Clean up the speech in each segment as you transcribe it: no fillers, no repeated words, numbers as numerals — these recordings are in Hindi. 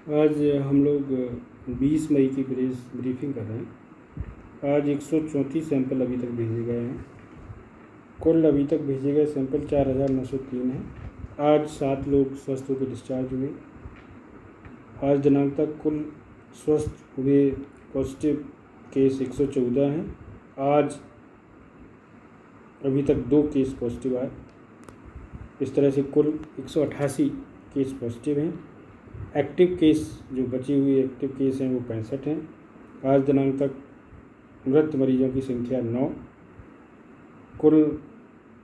आज हम लोग 20 मई की प्रेस ब्रीफिंग कर रहे हैं। आज 134 सैंपल अभी तक भेजे गए हैं। कुल अभी तक भेजे गए सैंपल 4903 हैं। आज 7 लोग स्वस्थ होकर डिस्चार्ज हुए। आज दिनांक तक कुल स्वस्थ हुए पॉजिटिव केस 114 हैं। आज अभी तक 2 केस पॉजिटिव आए। इस तरह से कुल 188 केस पॉजिटिव हैं। एक्टिव केस जो बची हुई एक्टिव केस हैं वो 65 हैं। आज दिनांक तक मृत मरीजों की संख्या 9। कुल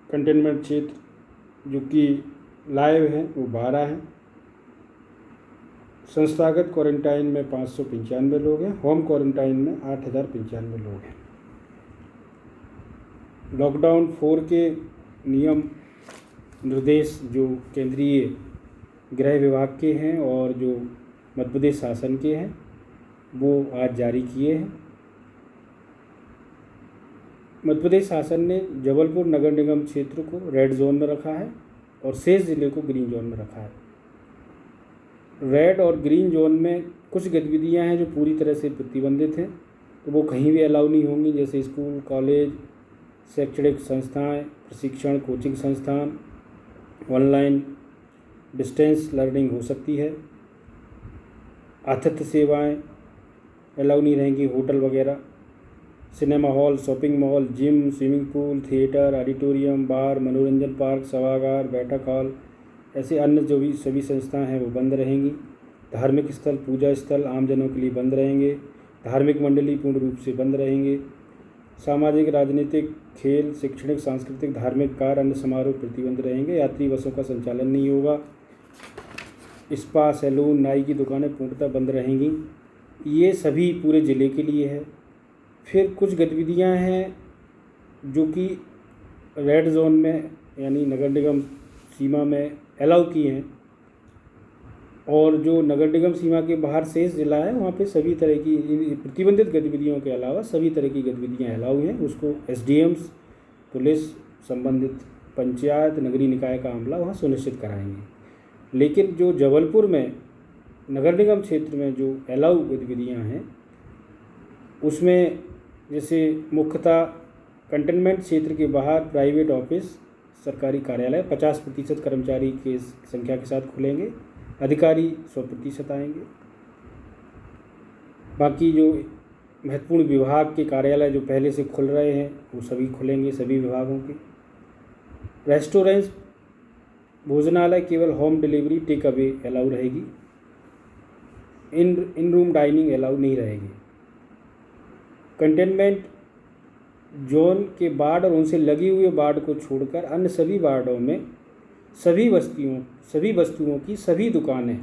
कंटेनमेंट क्षेत्र जो कि लाइव हैं वो 12 हैं। संस्थागत क्वारंटाइन में 595 लोग हैं। होम क्वारंटाइन में 8095 लोग हैं। लॉकडाउन 4 के नियम निर्देश जो केंद्रीय गृह विभाग के हैं और जो मध्य प्रदेश शासन के हैं वो आज जारी किए हैं। मध्य प्रदेश शासन ने जबलपुर नगर निगम क्षेत्र को रेड जोन में रखा है और शेष ज़िले को ग्रीन जोन में रखा है। रेड और ग्रीन जोन में कुछ गतिविधियां हैं जो पूरी तरह से प्रतिबंधित हैं, तो वो कहीं भी अलाउ नहीं होंगी, जैसे स्कूल, कॉलेज, शैक्षणिक संस्थाएं, प्रशिक्षण कोचिंग संस्थान, ऑनलाइन डिस्टेंस लर्निंग हो सकती है। आतिथ्य सेवाएं अलाउ नहीं रहेंगी, होटल वगैरह, cinema hall, shopping mall, gym, swimming pool, theatre, auditorium, bar, मनोरंजन पार्क, सभागार, बैठक हॉल, ऐसे अन्य जो भी सभी संस्थाएं हैं वो बंद रहेंगी। धार्मिक स्थल, पूजा स्थल आमजनों के लिए बंद रहेंगे। धार्मिक मंडली पूर्ण रूप से बंद रहेंगे। सामाजिक, राजनीतिक, खेल, शैक्षणिक, सांस्कृतिक, धार्मिक कार्य, अन्य समारोह प्रतिबंध रहेंगे। यात्री बसों का संचालन नहीं होगा। स्पा, सैलून, नाई की दुकानें पूर्णतः बंद रहेंगी। ये सभी पूरे ज़िले के लिए है। फिर कुछ गतिविधियां हैं जो कि रेड जोन में यानी नगर निगम सीमा में अलाउ की हैं, और जो नगर निगम सीमा के बाहर शेष ज़िला है वहाँ पे सभी तरह की प्रतिबंधित गतिविधियों के अलावा सभी तरह की गतिविधियाँ अलाउ हैं। उसको एसडीएम्स, पुलिस, संबंधित पंचायत, नगरीय निकाय का अमला वहाँ सुनिश्चित कराएंगे। लेकिन जो जबलपुर में नगर निगम क्षेत्र में जो अलाउ गतिविधियाँ हैं उसमें जैसे मुख्यतः कंटेनमेंट क्षेत्र के बाहर प्राइवेट ऑफिस, सरकारी कार्यालय 50% कर्मचारी के संख्या के साथ खुलेंगे। अधिकारी 100% आएंगे। बाकी जो महत्वपूर्ण विभाग के कार्यालय जो पहले से खुल रहे हैं वो सभी खुलेंगे, सभी विभागों के। रेस्टोरेंट्स, भोजनालय केवल home delivery, take away allow रहेगी। इन रूम डाइनिंग अलाउ नहीं रहेगी। कंटेनमेंट जोन के वार्ड और उनसे लगी हुए वार्ड को छोड़कर अन्य सभी वार्डों में सभी वस्तुओं की सभी दुकानें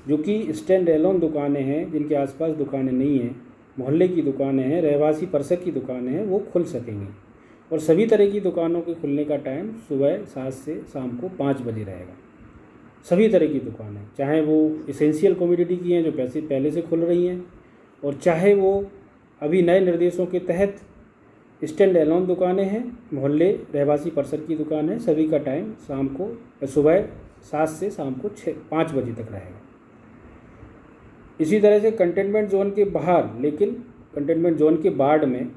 जो कि स्टैंड एलोन दुकानें हैं, जिनके आसपास दुकानें नहीं हैं, मोहल्ले की दुकानें हैं, रहवासी परिसर की दुकानें हैं, वो खुल सकेंगी। और सभी तरह की दुकानों के खुलने का टाइम सुबह 7 से शाम को 5 बजे रहेगा। सभी तरह की दुकानें, चाहे वो एसेंशियल कमोडिटी की हैं जो पहले से खुल रही हैं, और चाहे वो अभी नए निर्देशों के तहत स्टैंड एलोन दुकानें हैं, मोहल्ले रहवासी परिसर की दुकान है, सभी का टाइम सुबह 7 से शाम को 5 बजे तक रहेगा। इसी तरह से कंटेनमेंट जोन के बाहर, लेकिन कंटेनमेंट जोन के वार्ड में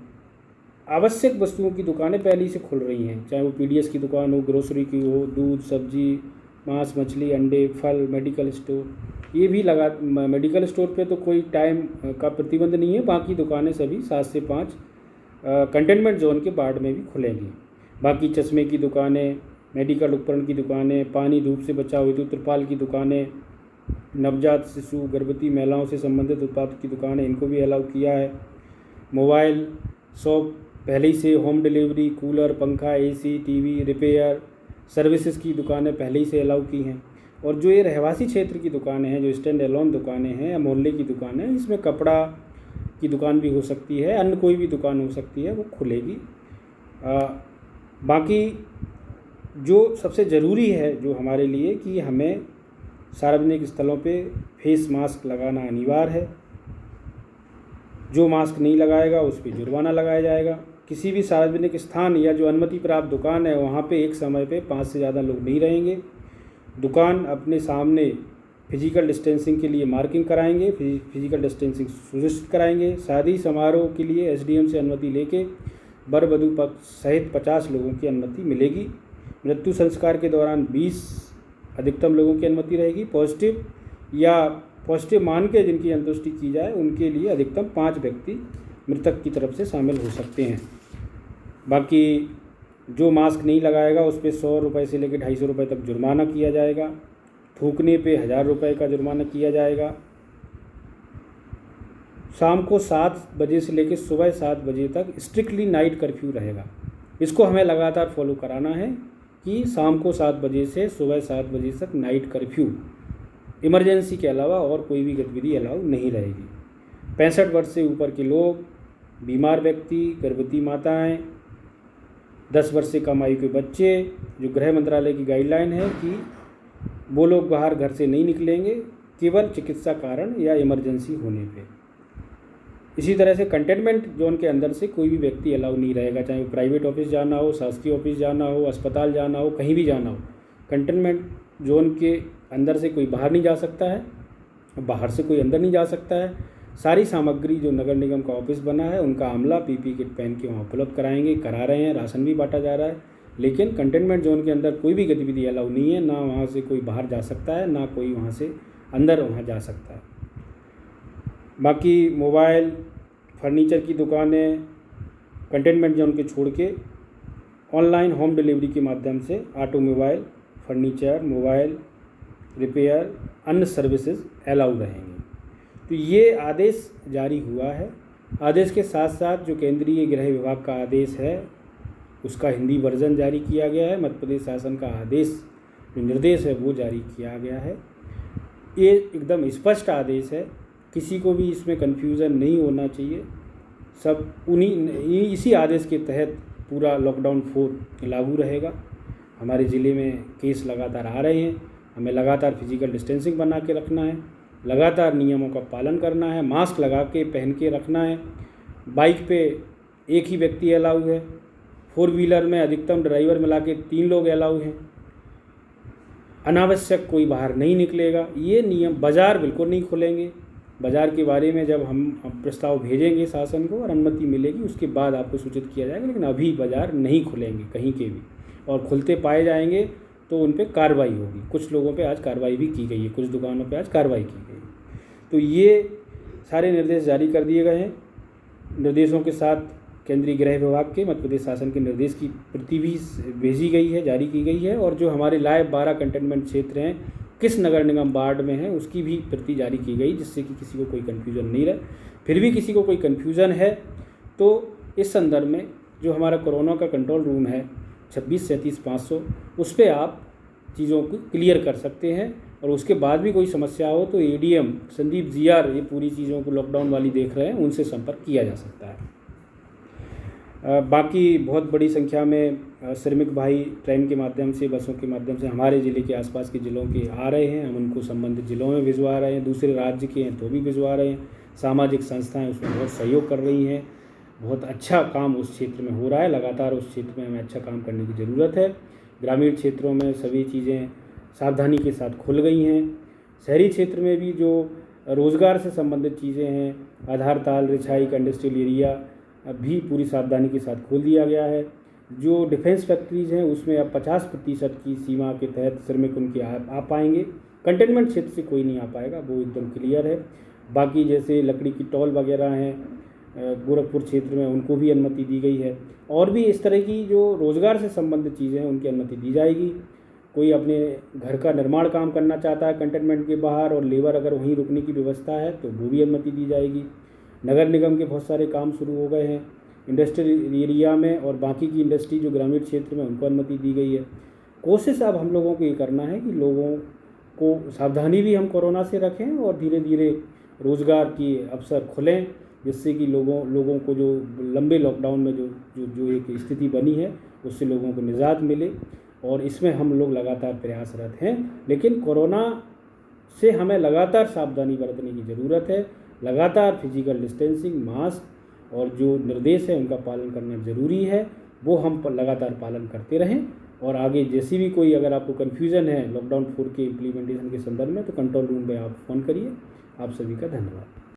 आवश्यक वस्तुओं की दुकानें पहले से खुल रही हैं, चाहे वो पीडीएस की दुकान हो, ग्रोसरी की हो, दूध, सब्जी, मांस, मछली, अंडे, फल, मेडिकल स्टोर, ये भी मेडिकल स्टोर पे तो कोई टाइम का प्रतिबंध नहीं है। बाकी दुकानें सभी 7 से 5 कंटेनमेंट जोन के वार्ड में भी खुलेंगी। बाकी चश्मे की दुकानें, मेडिकल उपकरण की दुकानें, पानी, धूप से बचाव हेतु त्रिपाल की दुकानें, नवजात शिशु, गर्भवती महिलाओं से संबंधित उत्पाद की दुकानें, इनको भी अलाउ किया है। मोबाइल शॉप पहले ही से होम डिलीवरी, कूलर, पंखा, एसी, टीवी, रिपेयर सर्विसेज की दुकानें पहले ही से अलाउ की हैं। और जो ये रहवासी क्षेत्र की दुकानें हैं, जो स्टैंड एलोन दुकानें हैं या मोहल्ले की दुकानें हैं, इसमें कपड़ा की दुकान भी हो सकती है, अन्य कोई भी दुकान हो सकती है, वो खुलेगी। बाकी जो सबसे ज़रूरी है जो हमारे लिए कि हमें सार्वजनिक स्थलों पे फेस मास्क लगाना अनिवार्य है। जो मास्क नहीं लगाएगा उस पर जुर्माना लगाया जाएगा। किसी भी सार्वजनिक स्थान या जो अनुमति प्राप्त दुकान है वहाँ पे एक समय पे 5 से ज़्यादा लोग नहीं रहेंगे। दुकान अपने सामने फिजिकल डिस्टेंसिंग के लिए मार्किंग कराएंगे, फिजिकल डिस्टेंसिंग सुनिश्चित कराएंगे। शादी समारोह के लिए एसडीएम से अनुमति लेके वर वधू पक्ष सहित 50 लोगों की अनुमति मिलेगी। मृत्यु संस्कार के दौरान 20 अधिकतम लोगों की अनुमति रहेगी। पॉजिटिव मान के जिनकी अंत्येष्टि की जाए उनके लिए अधिकतम 5 व्यक्ति मृतक की तरफ से शामिल हो सकते हैं। बाकी जो मास्क नहीं लगाएगा उस पर 100 रुपये से लेकर 250 रुपये तक जुर्माना किया जाएगा। थूकने पे 1000 रुपये का जुर्माना किया जाएगा। शाम को 7 बजे से लेकर सुबह 7 बजे तक स्ट्रिक्टली नाइट कर्फ्यू रहेगा। इसको हमें लगातार फॉलो कराना है कि शाम को 7 बजे से सुबह 7 बजे तक नाइट कर्फ्यू, इमरजेंसी के अलावा और कोई भी गतिविधि अलाउ नहीं रहेगी। 65 वर्ष से ऊपर के लोग, बीमार व्यक्ति, गर्भवती माताएं, 10 वर्ष से कम आयु के बच्चे, जो गृह मंत्रालय की गाइडलाइन है कि वो लोग बाहर घर से नहीं निकलेंगे केवल चिकित्सा कारण या इमरजेंसी होने पे। इसी तरह से कंटेनमेंट जोन के अंदर से कोई भी व्यक्ति अलाउ नहीं रहेगा, चाहे वो प्राइवेट ऑफिस जाना हो, शासकीय ऑफिस जाना हो, अस्पताल जाना हो, कहीं भी जाना हो। कंटेनमेंट जोन के अंदर से कोई बाहर नहीं जा सकता है, बाहर से कोई अंदर नहीं जा सकता है। सारी सामग्री जो नगर निगम का ऑफिस बना है उनका अमला पीपी किट पहन के वहाँ उपलब्ध कराएंगे, करा रहे हैं, राशन भी बांटा जा रहा है। लेकिन कंटेनमेंट जोन के अंदर कोई भी गतिविधि अलाउ नहीं है, ना वहाँ से कोई बाहर जा सकता है, ना कोई वहाँ से अंदर वहाँ जा सकता है। बाकी मोबाइल, फर्नीचर की दुकानें कंटेनमेंट जोन के छोड़ के ऑनलाइन होम डिलीवरी के माध्यम से ऑटोमोबाइल, फर्नीचर, मोबाइल रिपेयर, अन्य सर्विसेज अलाउ रहेंगी। तो ये आदेश जारी हुआ है। आदेश के साथ साथ जो केंद्रीय गृह विभाग का आदेश है उसका हिंदी वर्जन जारी किया गया है। मध्य प्रदेश शासन का आदेश जो निर्देश है वो जारी किया गया है। ये एकदम स्पष्ट आदेश है, किसी को भी इसमें कन्फ्यूज़न नहीं होना चाहिए। सब इसी आदेश के तहत पूरा लॉकडाउन 4 लागू रहेगा। हमारे ज़िले में केस लगातार आ रहे हैं, हमें लगातार फिजिकल डिस्टेंसिंग बना के रखना है, लगातार नियमों का पालन करना है, मास्क लगा के पहन के रखना है। बाइक पे एक ही व्यक्ति अलाउ है, 4 व्हीलर में अधिकतम ड्राइवर मिला के 3 लोग अलाउ हैं। अनावश्यक कोई बाहर नहीं निकलेगा, ये नियम। बाज़ार बिल्कुल नहीं खुलेंगे। बाज़ार के बारे में जब हम प्रस्ताव भेजेंगे शासन को और अनुमति मिलेगी उसके बाद आपको सूचित किया जाएगा, लेकिन अभी बाज़ार नहीं खुलेंगे कहीं के भी। और खुलते पाए जाएंगे तो उन पर कार्रवाई होगी। कुछ लोगों पे आज कार्रवाई भी की गई है, कुछ दुकानों पे आज कार्रवाई की गई। तो ये सारे निर्देश जारी कर दिए गए हैं। निर्देशों के साथ केंद्रीय गृह विभाग के मध्य प्रदेश शासन के निर्देश की प्रति भी भेजी गई है, जारी की गई है। और जो हमारे लाइव 12 कंटेनमेंट क्षेत्र हैं, किस नगर निगम वार्ड में है उसकी भी प्रति जारी की गई, जिससे कि किसी को कोई कन्फ्यूज़न नहीं रहे। फिर भी किसी को कोई कन्फ्यूज़न है तो इस संदर्भ में जो हमारा कोरोना का कंट्रोल रूम है 2637-500, उस पर आप चीज़ों को क्लियर कर सकते हैं। और उसके बाद भी कोई समस्या हो तो एडीएम संदीप जीआर ये पूरी चीज़ों को लॉकडाउन वाली देख रहे हैं, उनसे संपर्क किया जा सकता है। बाकी बहुत बड़ी संख्या में श्रमिक भाई ट्रेन के माध्यम से, बसों के माध्यम से हमारे ज़िले के आसपास के ज़िलों के आ रहे हैं। हम उनको संबंधित ज़िलों में भिजवा रहे हैं, दूसरे राज्य के हैं तो भी भिजवा रहे हैं। सामाजिक संस्थाएं उसमें बहुत सहयोग कर रही हैं। बहुत अच्छा काम उस क्षेत्र में हो रहा है। लगातार उस क्षेत्र में हमें अच्छा काम करने की ज़रूरत है। ग्रामीण क्षेत्रों में सभी चीज़ें सावधानी के साथ खुल गई हैं। शहरी क्षेत्र में भी जो रोज़गार से संबंधित चीज़ें हैं, आधार ताल, रिछाई का इंडस्ट्रियल एरिया भी पूरी सावधानी के साथ खोल दिया गया है। जो डिफेंस फैक्ट्रीज़ हैं उसमें अब 50% की सीमा के तहत श्रमिक उनके आ पाएंगे। कंटेनमेंट क्षेत्र से कोई नहीं आ पाएगा, वो एकदम क्लियर है। बाकी जैसे लकड़ी की टॉल वगैरह हैं गोरखपुर क्षेत्र में, उनको भी अनुमति दी गई है। और भी इस तरह की जो रोज़गार से संबंधित चीज़ें हैं उनकी अनुमति दी जाएगी। कोई अपने घर का निर्माण काम करना चाहता है कंटेनमेंट के बाहर और लेबर अगर वहीं रुकने की व्यवस्था है तो वो भी अनुमति दी जाएगी। नगर निगम के बहुत सारे काम शुरू हो गए हैं इंडस्ट्रियल एरिया में, और बाकी की इंडस्ट्री जो ग्रामीण क्षेत्र में उनको अनुमति दी गई है। कोशिश अब हम लोगों को ये करना है कि लोगों को सावधानी भी हम कोरोना से रखें और धीरे धीरे रोज़गार की अवसर खुलें, जिससे कि लोगों को जो लंबे लॉकडाउन में जो एक स्थिति बनी है उससे लोगों को निजात मिले। और इसमें हम लोग लगातार प्रयासरत हैं, लेकिन कोरोना से हमें लगातार सावधानी बरतने की ज़रूरत है। लगातार फिजिकल डिस्टेंसिंग, मास्क और जो निर्देश है उनका पालन करना ज़रूरी है, वो हम लगातार पालन करते रहें और आगे जैसी भी कोई अगर आपको कन्फ्यूज़न है लॉकडाउन 4 के इम्प्लीमेंटेशन के संदर्भ में तो कंट्रोल रूम में आप फ़ोन करिए। आप सभी का धन्यवाद।